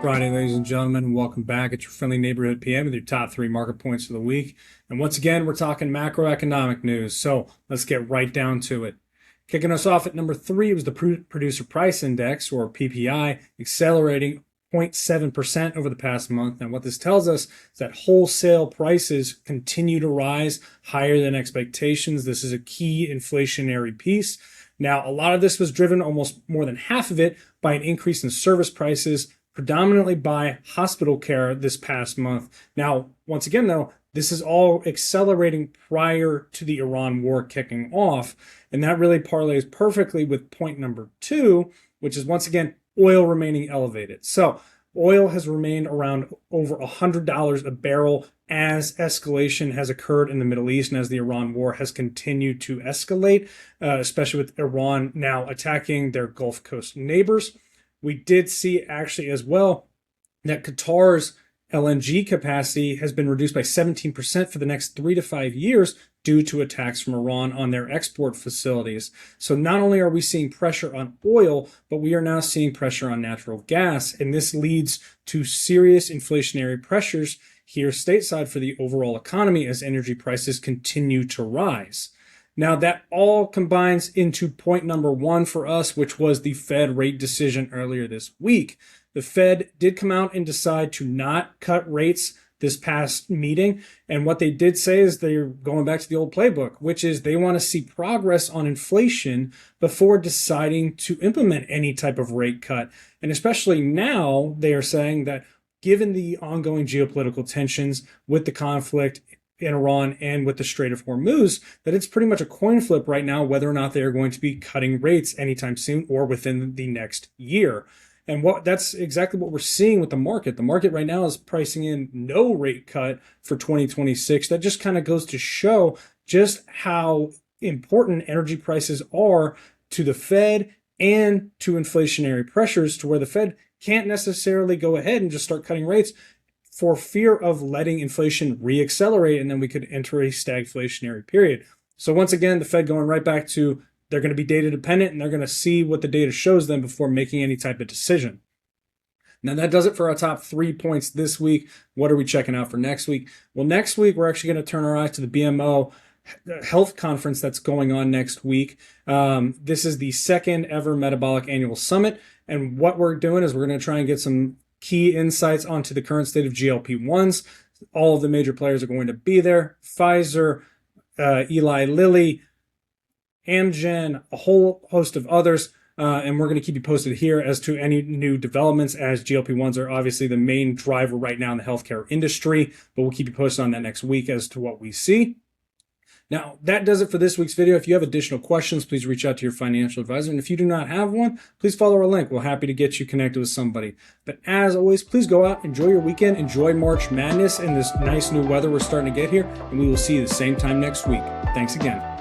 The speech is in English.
Friday, ladies and gentlemen, and welcome back at your friendly neighborhood PM with your top 3 market points of the week. And once again, we're talking macroeconomic news. So let's get right down to it. Kicking us off at number 3 was the Producer Price Index, or PPI, accelerating 0.7% over the past month. And what this tells us is that wholesale prices continue to rise higher than expectations. This is a key inflationary piece. Now, a lot of this was driven, almost more than half of it, by an increase in service prices, predominantly by hospital care this past month. Now, once again, though, this is all accelerating prior to the Iran war kicking off. And that really parlays perfectly with point number 2, which is, once again, oil remaining elevated. So oil has remained around over $100 a barrel as escalation has occurred in the Middle East and as the Iran war has continued to escalate, especially with Iran now attacking their Gulf Coast neighbors. We did see actually as well that Qatar's LNG capacity has been reduced by 17% for the next 3 to 5 years due to attacks from Iran on their export facilities. So not only are we seeing pressure on oil, but we are now seeing pressure on natural gas. And this leads to serious inflationary pressures here stateside for the overall economy as energy prices continue to rise. Now, that all combines into point number 1 for us, which was the Fed rate decision earlier this week. The Fed did come out and decide to not cut rates this past meeting. And what they did say is they're going back to the old playbook, which is they want to see progress on inflation before deciding to implement any type of rate cut. And especially now, they are saying that given the ongoing geopolitical tensions with the conflict in Iran and with the Strait of Hormuz, that it's pretty much a coin flip right now whether or not they are going to be cutting rates anytime soon or within the next year. And that's exactly what we're seeing with the market. The market right now is pricing in no rate cut for 2026. That just kind of goes to show just how important energy prices are to the Fed and to inflationary pressures, to where the Fed can't necessarily go ahead and just start cutting rates for fear of letting inflation reaccelerate, and then we could enter a stagflationary period. So once again, the Fed going right back to they're going to be data dependent, and they're going to see what the data shows them before making any type of decision. Now, that does it for our top 3 points this week. What are we checking out for next week? Well, next week, we're actually going to turn our eyes to the BMO health conference that's going on next week. This is the second ever Metabolic Annual Summit. And what we're doing is we're going to try and get some key insights onto the current state of GLP-1s. All of the major players are going to be there. Pfizer, Eli Lilly, Amgen, a whole host of others, and we're going to keep you posted here as to any new developments, as GLP-1s are obviously the main driver right now in the healthcare industry, but we'll keep you posted on that next week as to what we see. Now, that does it for this week's video. If you have additional questions, please reach out to your financial advisor, and if you do not have one, please follow our link. We're happy to get you connected with somebody. But as always, please go out, enjoy your weekend, enjoy March Madness and this nice new weather we're starting to get here, and we will see you the same time next week. Thanks again.